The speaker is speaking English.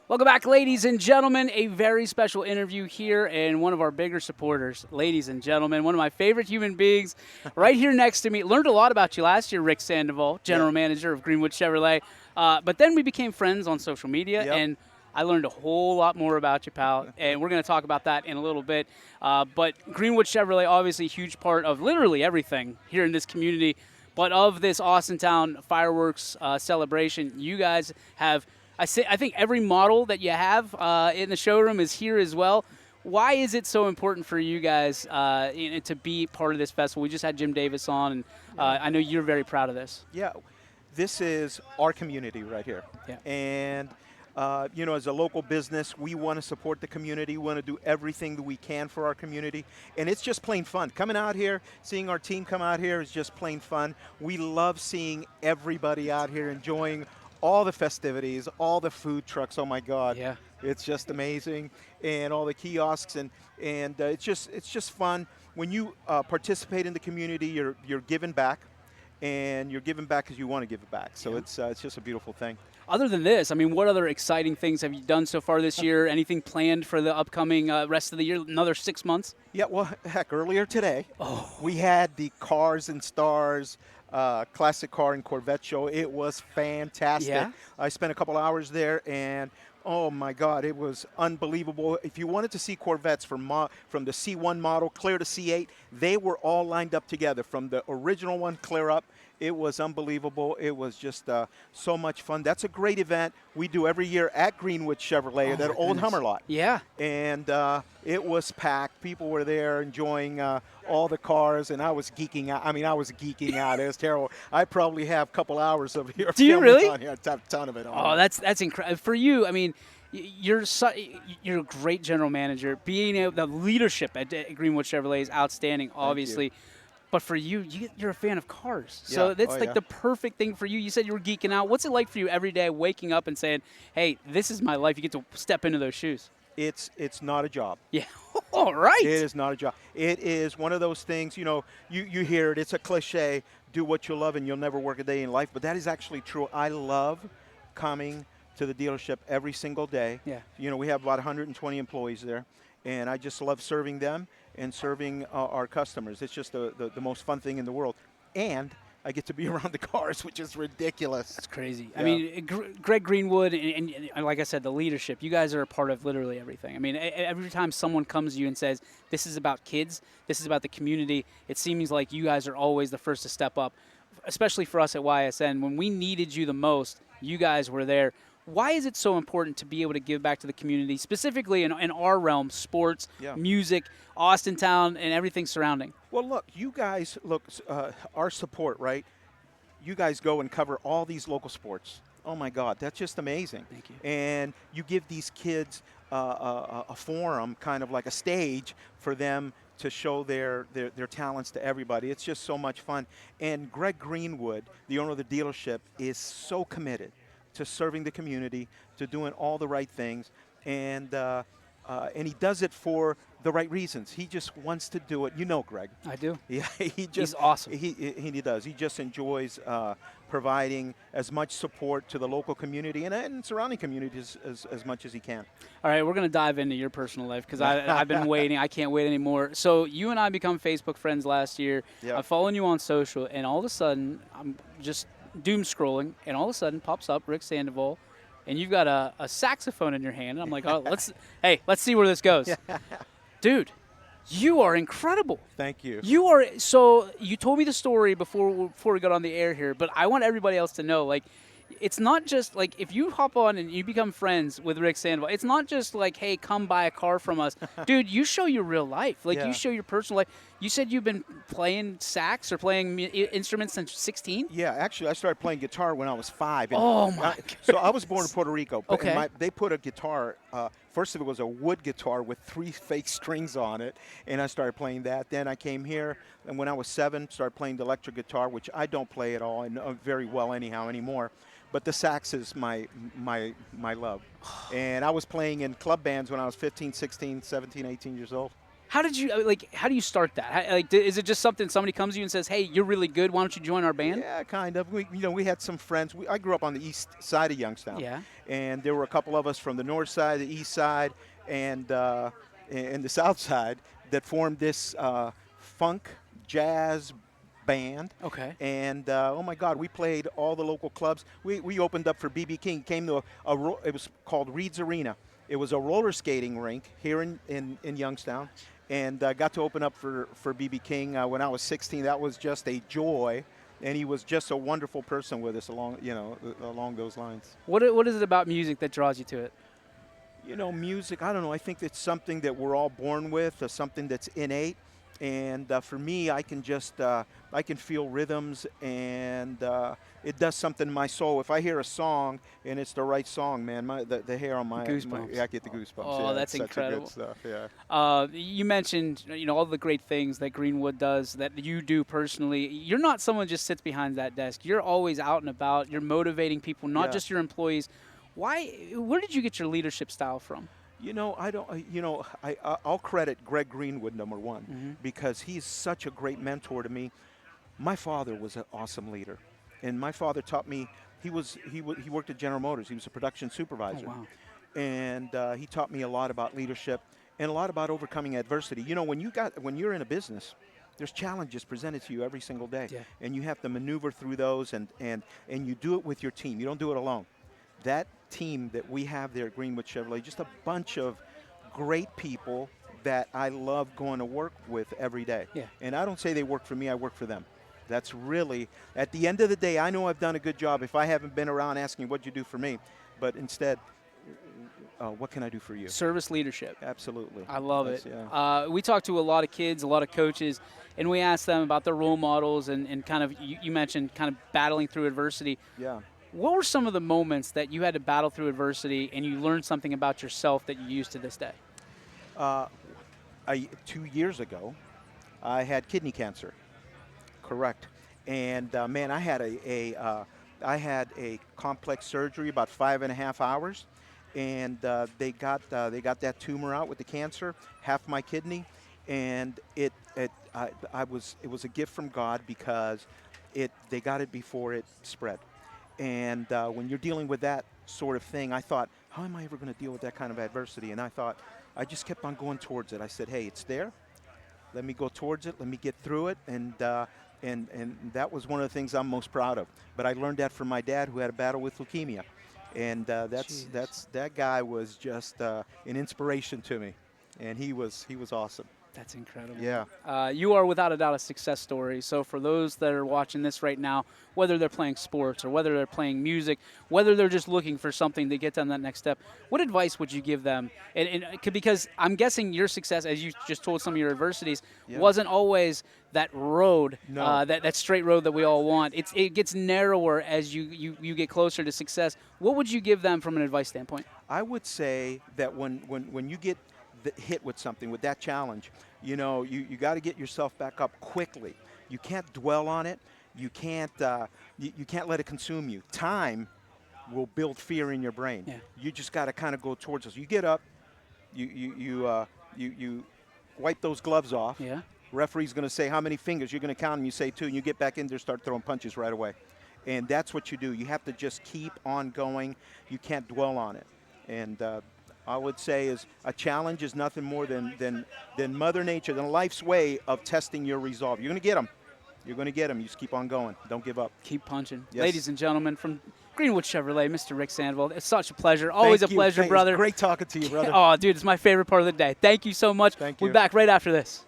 Welcome back, ladies and gentlemen. A very special interview here, and one of our bigger supporters, ladies and gentlemen, one of my favorite human beings, right here next to me. Learned a lot about you last year, Rick Sandoval, Yeah. general manager of Greenwood Chevrolet. But then we became friends on social media, Yep. and I learned a whole lot more about you, pal. And we're going to talk about that in a little bit. But Greenwood Chevrolet, obviously, a huge part of literally everything here in this community. But of this Austintown fireworks celebration, you guys have. I think every model that you have in the showroom is here as well. Why is it so important for you guys to be part of this festival? We just had Jim Davis on, and Yeah. I know you're very proud of this. Yeah. This is our community right here. Yeah. And, as a local business, we want to support the community. We want to do everything that we can for our community. And it's just plain fun. Coming out here, seeing our team come out here is just plain fun. We love seeing everybody out here enjoying all the festivities, all the food trucks. Oh, my God. Yeah. It's just amazing. And all the kiosks. And it's just fun. When you participate in the community, you're giving back. And you're giving back because you want to give it back. So Yeah. it's just a beautiful thing. Other than this, I mean, what other exciting things have you done so far this year? Anything planned for the upcoming rest of the year? Another 6 months? Yeah, well, heck, earlier today, we had the Cars and Stars Classic Car and Corvette show. It was fantastic. Yeah? I spent a couple hours there, and oh my God, it was unbelievable. If you wanted to see Corvettes from the C1 model clear to C8, they were all lined up together from the original one clear up. It was unbelievable. It was just so much fun. That's a great event we do every year at Greenwood Chevrolet, that my old goodness. Hummer lot. Yeah. And it was packed. People were there enjoying all the cars, and I was geeking out. I mean, I was geeking out. It was terrible. I probably have a couple hours of here. Do you really? On here. A ton of it on. Oh, that's incredible for you. I mean, you're a great general manager. Being the leadership at Greenwood Chevrolet is outstanding, obviously. But for you, you're a fan of cars, so Yeah. that's Oh, like yeah. the perfect thing for you. You said you were geeking out. What's it like for you every day, waking up and saying, "Hey, this is my life." You get to step into those shoes. It's not a job. Yeah. All right. It is not a job. It is one of those things, you hear it. It's a cliche, do what you love and you'll never work a day in life. But that is actually true. I love coming to the dealership every single day. Yeah. We have about 120 employees there. And I just love serving them and serving our customers. It's just the most fun thing in the world. And I get to be around the cars, which is ridiculous. That's crazy. Yeah. I mean, Greg Greenwood, and like I said, the leadership, you guys are a part of literally everything. I mean, every time someone comes to you and says, this is about kids, this is about the community, it seems like you guys are always the first to step up, especially for us at YSN. When we needed you the most, you guys were there. Why is it so important to be able to give back to the community, specifically in our realm, sports, Yeah. music, Austintown, and everything surrounding? Well, look, you guys, our support, right? You guys go and cover all these local sports. Oh, my God, that's just amazing. Thank you. And you give these kids a forum, kind of like a stage for them to show their talents to everybody. It's just so much fun. And Greg Greenwood, the owner of the dealership, is so committed to serving the community, to doing all the right things. And he does it for the right reasons. He just wants to do it. You know, Greg. I do. Yeah, He's awesome. He does. He just enjoys providing as much support to the local community and surrounding communities as much as he can. All right, we're going to dive into your personal life because I've been waiting. I can't wait anymore. So you and I become Facebook friends last year. Yep. I'm following you on social, and all of a sudden, I'm just doom scrolling, and all of a sudden pops up Rick Sandoval, and you've got a saxophone in your hand. And I'm like, oh, let's see where this goes. Dude, you are incredible. Thank you. You are. So you told me the story before we got on the air here, but I want everybody else to know, like, it's not just like if you hop on and you become friends with Rick Sandoval, it's not just like, hey, come buy a car from us. Dude, you show your real life. Like, Yeah. you show your personal life. You said you've been playing sax or playing instruments since 16? Yeah, actually, I started playing guitar when I was 5. And Oh, my So I was born in Puerto Rico. But Okay. they put a guitar, first of it was a wood guitar with 3 fake strings on it, and I started playing that. Then I came here, and when I was 7, started playing the electric guitar, which I don't play at all, and very well anyhow anymore. But the sax is my love. And I was playing in club bands when I was 15, 16, 17, 18 years old. How did you How do you start that? Is it just something somebody comes to you and says, "Hey, you're really good. Why don't you join our band?" Yeah, kind of. We had some friends. I grew up on the east side of Youngstown, Yeah. and there were a couple of us from the north side, the east side, and the south side that formed this funk jazz band. Okay. And oh my God, we played all the local clubs. We opened up for BB King. Came to it was called Reed's Arena. It was a roller skating rink here in Youngstown, and got to open up for BB King when I was 16. That was just a joy, and he was just a wonderful person with us along those lines. What is it about music that draws you to it? Music, I don't know. I think it's something that we're all born with, something that's innate. And for me, I can feel rhythms, and it does something to my soul. If I hear a song and it's the right song, man, the hair on my Goosebumps. I get the goosebumps. Oh, yeah, that's it's incredible. Such a good stuff. Yeah. You mentioned all the great things that Greenwood does that you do personally. You're not someone who just sits behind that desk. You're always out and about. You're motivating people, not Yeah. just your employees. Where did you get your leadership style from? I don't. I'll credit Greg Greenwood #1 Mm-hmm. because he's such a great mentor to me. My father was an awesome leader, and my father taught me. He worked at General Motors. He was a production supervisor, Oh, wow. and he taught me a lot about leadership and a lot about overcoming adversity. When you're in a business, there's challenges presented to you every single day, Yeah. and you have to maneuver through those, and you do it with your team. You don't do it alone. That team that we have there at Greenwood Chevrolet, just a bunch of great people that I love going to work with every day. Yeah. And I don't say they work for me, I work for them. That's really, at the end of the day, I know I've done a good job if I haven't been around asking what'd you do for me, but instead, what can I do for you? Service leadership. Absolutely. I love it. Yeah. We talk to a lot of kids, a lot of coaches, and we ask them about their role models and kind of, you mentioned kind of battling through adversity. Yeah. What were some of the moments that you had to battle through adversity and you learned something about yourself that you use to this day? 2 years ago, I had kidney cancer. Correct. And man, I had a complex surgery, about 5.5 hours, and they got that tumor out with the cancer, half my kidney, and it was a gift from God because they got it before it spread. And when you're dealing with that sort of thing, I thought, how am I ever going to deal with that kind of adversity? And I just kept on going towards it. I said, hey, it's there. Let me go towards it. Let me get through it. And that was one of the things I'm most proud of. But I learned that from my dad, who had a battle with leukemia. And that guy was just an inspiration to me. And he was awesome. That's incredible. Yeah. You are without a doubt a success story. So for those that are watching this right now, whether they're playing sports or whether they're playing music, whether they're just looking for something to get them that next step, what advice would you give them? Because I'm guessing your success, as you just told some of your adversities, Yeah. wasn't always that road, No. that straight road that we all want. It gets narrower as you get closer to success. What would you give them from an advice standpoint? I would say that when you get hit with something, with that challenge, you got to get yourself back up quickly. You can't dwell on it. You can't let it consume you. Time will build fear in your brain. Yeah. You just got to kind of go towards it. You get up, you wipe those gloves off. Yeah. Referee's going to say how many fingers. You're going to count and you say 2, and you get back in there, start throwing punches right away. And that's what you do. You have to just keep on going. You can't dwell on it. And I would say is a challenge is nothing more than Mother Nature, than life's way of testing your resolve. You're going to get them. You're going to get them. You just keep on going. Don't give up. Keep punching. Yes. Ladies and gentlemen, from Greenwood Chevrolet, Mr. Rick Sandoval. It's such a pleasure. Always a pleasure, brother. Great talking to you, brother. Oh, dude, it's my favorite part of the day. Thank you so much. Thank We'll you. be back right after this.